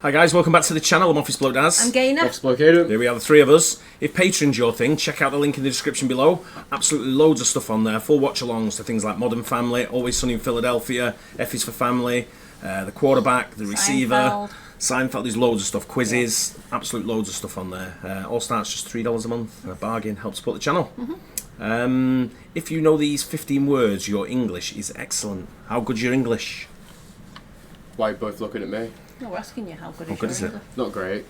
Hi guys, welcome back to the channel. I'm Office Bloke Daz. I'm Gaynor. Office Bloke Aidan. Here we are, the three of us. If Patreon's your thing, check out the link in the description below. Absolutely loads of stuff on there. Full watch-alongs to things like Modern Family, Always Sunny in Philadelphia, F is for Family, the quarterback, the receiver, Seinfeld. There's loads of stuff. Quizzes, absolute loads of stuff on there. All starts just $3 a month. A bargain. Help support the channel. If you know these 15 words, your English is excellent. How good's your English? Why are you both looking at me? No, we're asking you how good is your it? English? Not great.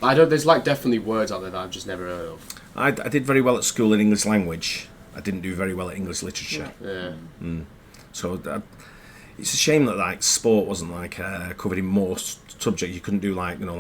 There's definitely words out there that I've just never heard of. I did very well at school in English language. I didn't do very well at English literature. Yeah. So it's a shame that sport wasn't covered in more subjects. You couldn't do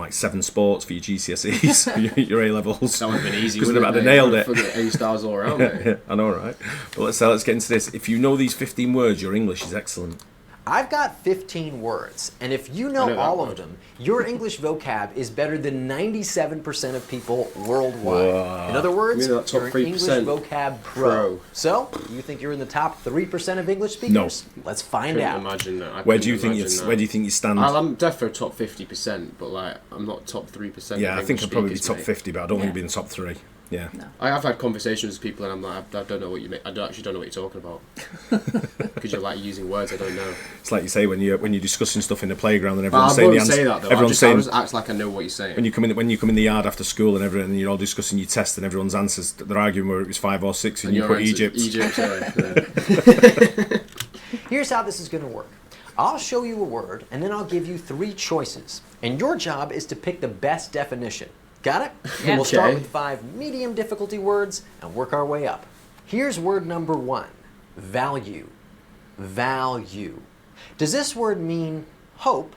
7 sports for your GCSEs, your A levels. That would have been easy. Because I'd have nailed it. A stars all around. Mate. I know, right? But let's get into this. If you know these 15 words, your English is excellent. I've got 15 words, and if you know all of them, your English vocab is better than 97% of people worldwide. Whoa. In other words, You're you're an English vocab pro. So, you think you're in the top 3% of English speakers? No. Let's find out. Imagine that. Where do you think you stand? I'm definitely top 50%, but I'm not top 3%. Yeah, I think I'd probably be top mate. 50, but I don't think I'd be in the top 3. Yeah. No. I've had conversations with people and I'm like, I don't know what you mean. I actually don't know what you're talking about. Because you're using words I don't know. It's like you say when you're discussing stuff in the playground and I everyone's saying the won't answer. say that though. I just act like I know what you're saying. When you come in the yard after school and you're all discussing your test and everyone's answers, they're arguing whether it was 5 or 6 and you put Egypt. Egypt, sorry. Here's how this is going to work. I'll show you a word, and then I'll give you 3 choices. And your job is to pick the best definition. Got it? Yeah. We'll start Okay. with 5 medium difficulty words and work our way up. Here's word number 1, value. Value. Does this word mean hope,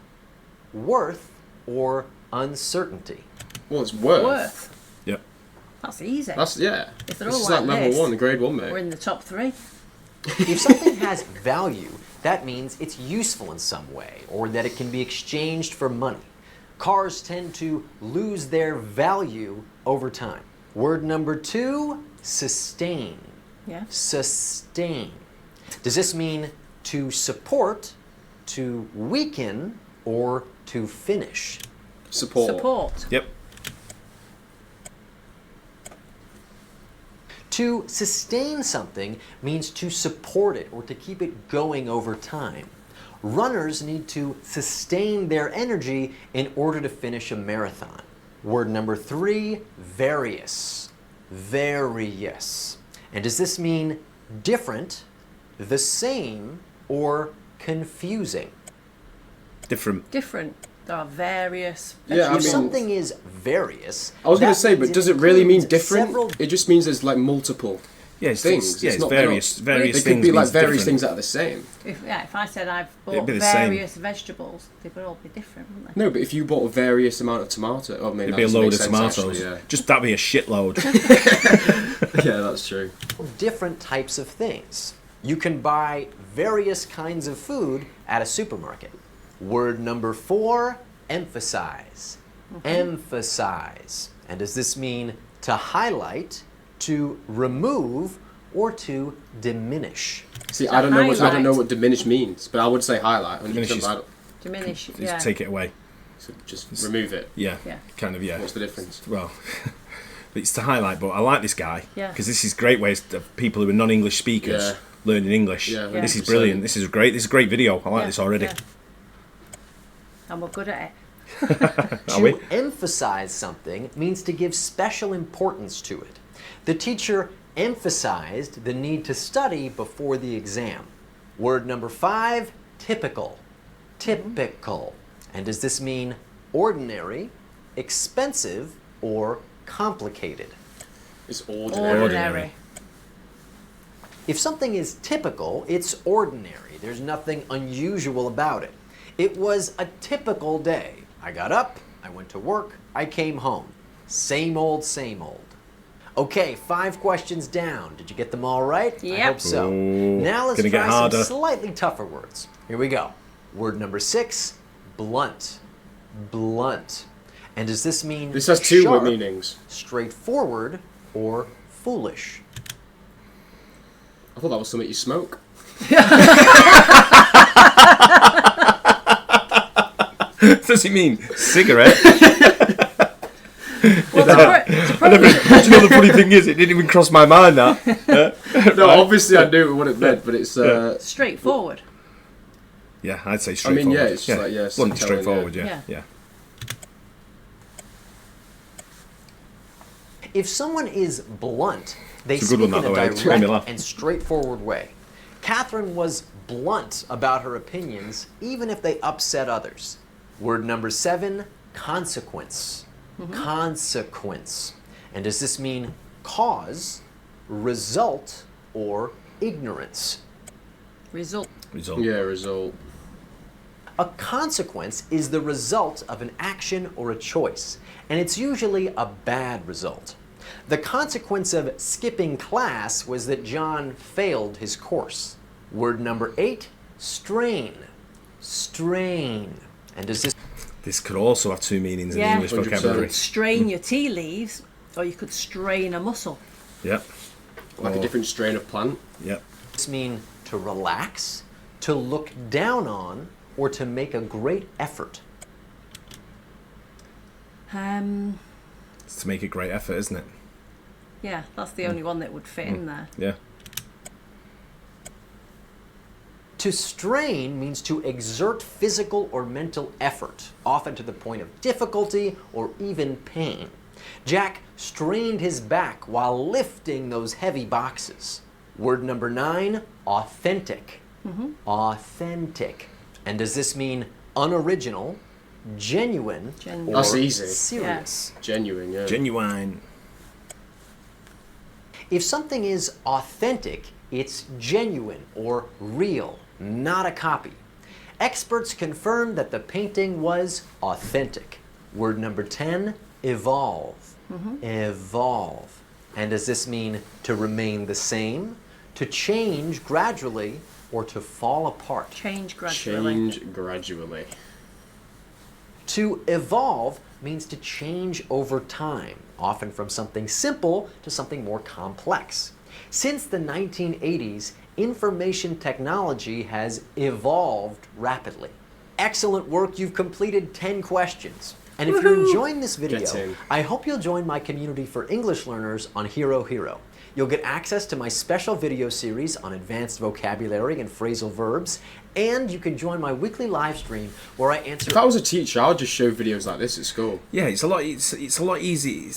worth, or uncertainty? Well, it's worth. Worth. Yep. That's easy. If they're This all is like like level this, 1, grade 1, mate. We're in the top 3. If something has value, that means it's useful in some way, or that it can be exchanged for money. Cars tend to lose their value over time. Word number 2, sustain. Yeah. Sustain. Does this mean to support, to weaken, or to finish? Support. Yep. To sustain something means to support it or to keep it going over time. Runners need to sustain their energy in order to finish a marathon. Word number 3, various. Various. And does this mean different, the same, or confusing? Different. Different. There are various Yeah, I If mean- something is various, I was going that to say, means but does it really mean includes different? several- It just means there's multiple Yeah, it's things. It's not- various They things. could be means various different. things that are the same. If I said I've It'd bought be the same. various vegetables, they would all be different, wouldn't they? No, but if you bought a various amount of tomato, It'd be a load of tomatoes. Just that'd be a shitload. Yeah, that's true. different types of things. You can buy various kinds of food at a supermarket. Word number 4, emphasize. Emphasize. And does this mean to highlight, to remove, or to diminish? See, I don't know highlight. what diminish means, but I would say highlight. Diminish is- Diminish. Just Yeah. take it away. So just remove it. Yeah. Yeah. Kind of, yeah. What's the difference? Well, it's to highlight, but I like this guy Yeah. because this is great ways of people who are non-English speakers Yeah. learning English. Yeah, This is 100%. brilliant. This is a great video. I like Yeah, this already. yeah. And we're good at it. Are we? To emphasize something means to give special importance to it. The teacher emphasized the need to study before the exam. Word number 5, typical. Typical. And does this mean ordinary, expensive, or complicated? It's ordinary. Ordinary. If something is typical, it's ordinary. There's nothing unusual about it. It was a typical day. I got up, I went to work, I came home. Same old, same old. Okay, 5 questions down. Did you get them all right? I Yep. hope so. Ooh, Now let's gonna get try harder. some slightly tougher words. Here we go. Word number 6, blunt. Blunt. And does this mean This has 2 sharp, meanings. straightforward, or foolish? I thought that was something you smoke. Does he mean cigarette? Well, Do you know the funny thing is, it didn't even cross my mind that. No, obviously I knew what it meant, but it's straightforward. Yeah, I'd say I straightforward. mean, yeah, it's just like blunt, telling, straightforward. yeah. Yeah. If someone is blunt, they It's a good speak one, in a that, though, Ed. Made me direct laugh. and straightforward way. Catherine was blunt about her opinions, even if they upset others. Word number 7, consequence. Consequence. And does this mean cause, result, or ignorance? Result. Result. Yeah, result. A consequence is the result of an action or a choice, and it's usually a bad result. The consequence of skipping class was that John failed his course. Word number 8, strain. Strain. And does This could also have two meanings in the Yeah. English 100%. vocabulary. Strain your tea leaves, or you could strain a muscle. Yep. Like a different strain of plant. Yep. this mean to relax, to look down on, or to make a great effort? It's to make a great effort, isn't it? Yeah, that's the only one that would fit in there. Yeah. To strain means to exert physical or mental effort, often to the point of difficulty or even pain. Jack strained his back while lifting those heavy boxes. Word number 9, authentic. Authentic. And does this mean unoriginal, genuine, Genuine. or That's easy. serious? Genuine, yeah. Genuine. If something is authentic, it's genuine or real, not a copy. Experts confirmed that the painting was authentic. Word number 10, evolve. Evolve. And does this mean to remain the same, to change gradually, or to fall apart? Change gradually. Change gradually. To evolve means to change over time, often from something simple to something more complex. Since the 1980s, information technology has evolved rapidly. Excellent work, you've completed 10 questions. And if you're enjoying this video, Get in. I hope you'll join my community for English learners on Hero Hero. You'll get access to my special video series on advanced vocabulary and phrasal verbs, and you can join my weekly live stream where I answer. If I was a teacher, I would just show videos like this at school. Yeah, it's a lot. It's a lot easy.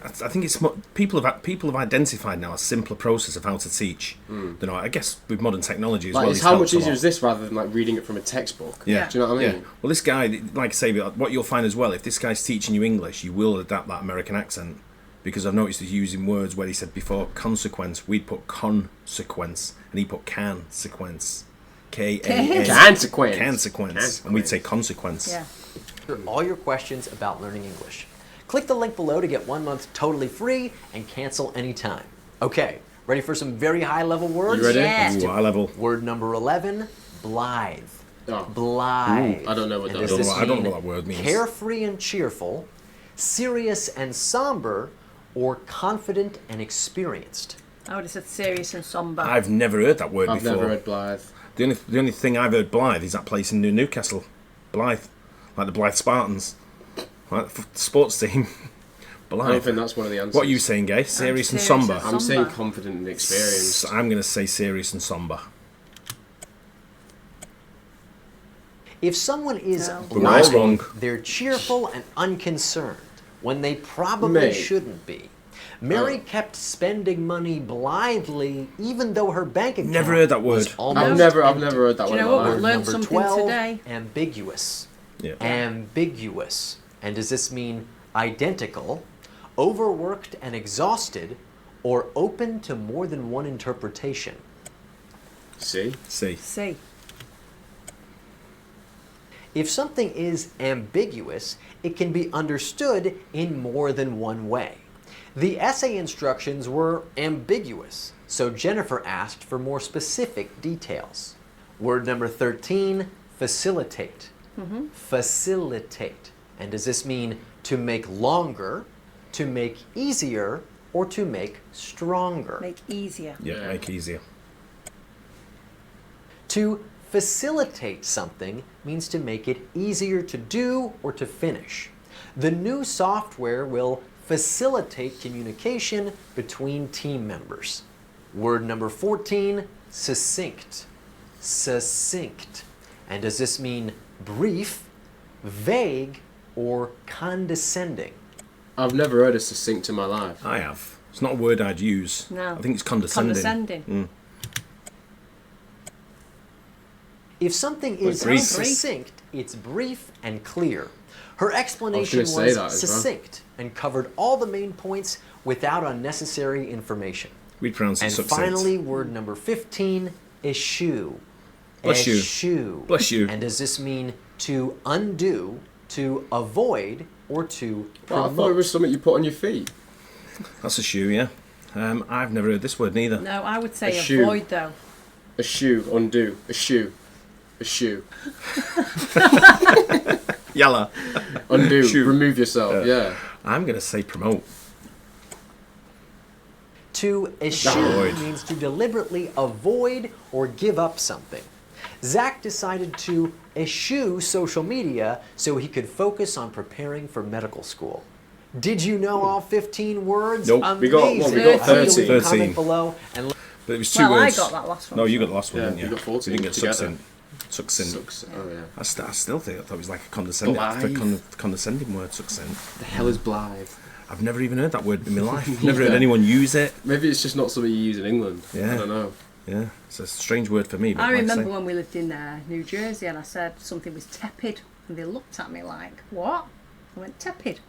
I think it's people have identified now a simpler process of how to teach. You know, I guess with modern technology as Like, well. it's it's how helped much a easier lot. is this rather than like reading it from a textbook? Yeah. Do you know what I mean? Yeah. Well, this guy, like I say, what you'll find as well, if this guy's teaching you English, you will adapt that American accent. Because I've noticed he's using words where he said before consequence, we'd put consequence, and he put can sequence. K-A-N. Consequence. Consequence. And we'd say consequence. Yeah. Answer all your questions about learning English. Click the link below to get 1 month totally free and cancel anytime. Okay, ready for some very high level words? You ready? Yeah. Ooh, high level. Word number 11, blithe. Oh. Blithe. I don't know what And that does is. this I don't know mean what that word means. Carefree and cheerful, serious and somber, or confident and experienced? I would have said serious and somber. I've never heard that word I've before. never heard Blythe. The only thing I've heard Blythe is that place in Newcastle. Blythe. Like the Blythe Spartans. Like the sports team. I don't Blythe. think that's one of the answers. What are you saying, Gay? Serious and serious somber? and I'm saying Somber. confident and experienced. I'm going to say serious and somber. If someone is No. But we're all blithe, wrong. they're cheerful and unconcerned when they probably Mate. shouldn't be. Mary kept spending money blithely even though her bank account Never heard that word. was almost I've never empty. heard that Do one. you know in my what? life. We've learned Number something 12, today. ambiguous. Yeah. Ambiguous. And does this mean identical, overworked and exhausted, or open to more than one interpretation? See? See. C. If something is ambiguous, it can be understood in more than one way. The essay instructions were ambiguous, so Jennifer asked for more specific details. Word number 13, facilitate. Facilitate. And does this mean to make longer, to make easier, or to make stronger? Make easier. Yeah, Yeah. make easier. To facilitate something means to make it easier to do or to finish. The new software will facilitate communication between team members. Word number 14, succinct. Succinct. And does this mean brief, vague, or condescending? I've never heard of succinct in my life. I have. It's not a word I'd use. No. I think it's condescending. Condescending. If something is brief. succinct, it's brief and clear. Her explanation gonna say was that as well. succinct and covered all the main points without unnecessary information. We'd pronounce it And succinct. finally, word number 15, eschew. Bless you. Eschew. Bless you. And does this mean to undo, to avoid, or to Well, I promote? thought it was something you put on your feet. That's a shoe, yeah. I've never heard this word neither. No, I would say Eschew. avoid though. A shoe, undo. A shoe. A shoe. Yalla. Undo. Shoe. Remove yourself. Yeah. I'm going to say promote. To eschew Avoid. means to deliberately avoid or give up something. Zach decided to eschew social media so he could focus on preparing for medical school. Did you know all 15 words? Nope. We got- Amazing. well, we got How do you 13. leave a comment 13. below and But it was two Well, I words. got that last one. No, you got the last one, Yeah, didn't you? you got 14 You didn't get together. succinct. Succinct. Oh, yeah. I still think I thought it was like a condescending, Blythe. condescending word, succinct. The hell is blythe? I've never even heard that word in my life. Never heard anyone use it. Maybe it's just not something you use in England. Yeah. I don't know. Yeah, it's a strange word for me. But I like I remember say- when we lived in New Jersey and I said something was tepid and they looked at me like, what? I went, tepid.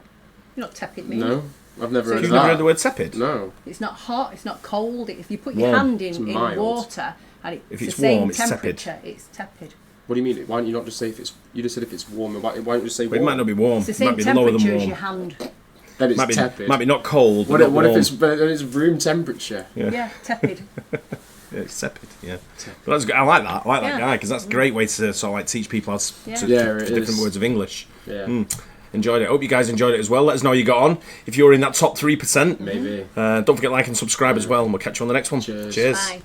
You're not tepid, me. No, I've never So heard You've of never that. heard the word tepid? No. It's not hot, it's not cold. If you put your Warm. hand It's in mild. water and If it's it's the same warm, it's tepid. temperature, it's tepid. What do you mean? Why don't you not just say if it's... You just said if it's warm. Why don't you just say But warm? it might not be warm. It's the It same might be lower than temperature as warm. your hand. Then it's Might be, tepid. might be not cold. What, but if, not what if warm. it's room temperature? Yeah. Yeah, tepid. Yeah, it's tepid. Yeah, but that's good. I like that. I like that Yeah. guy because that's a great way to sort of like teach people how to, Yeah. to, Yeah, to it different is. words of English. Yeah. Enjoyed it. Hope you guys enjoyed it as well. Let us know how you got on. If you're in that top 3%, Maybe. don't forget to like and subscribe as well, and we'll catch you on the next one. Cheers. Cheers. Bye.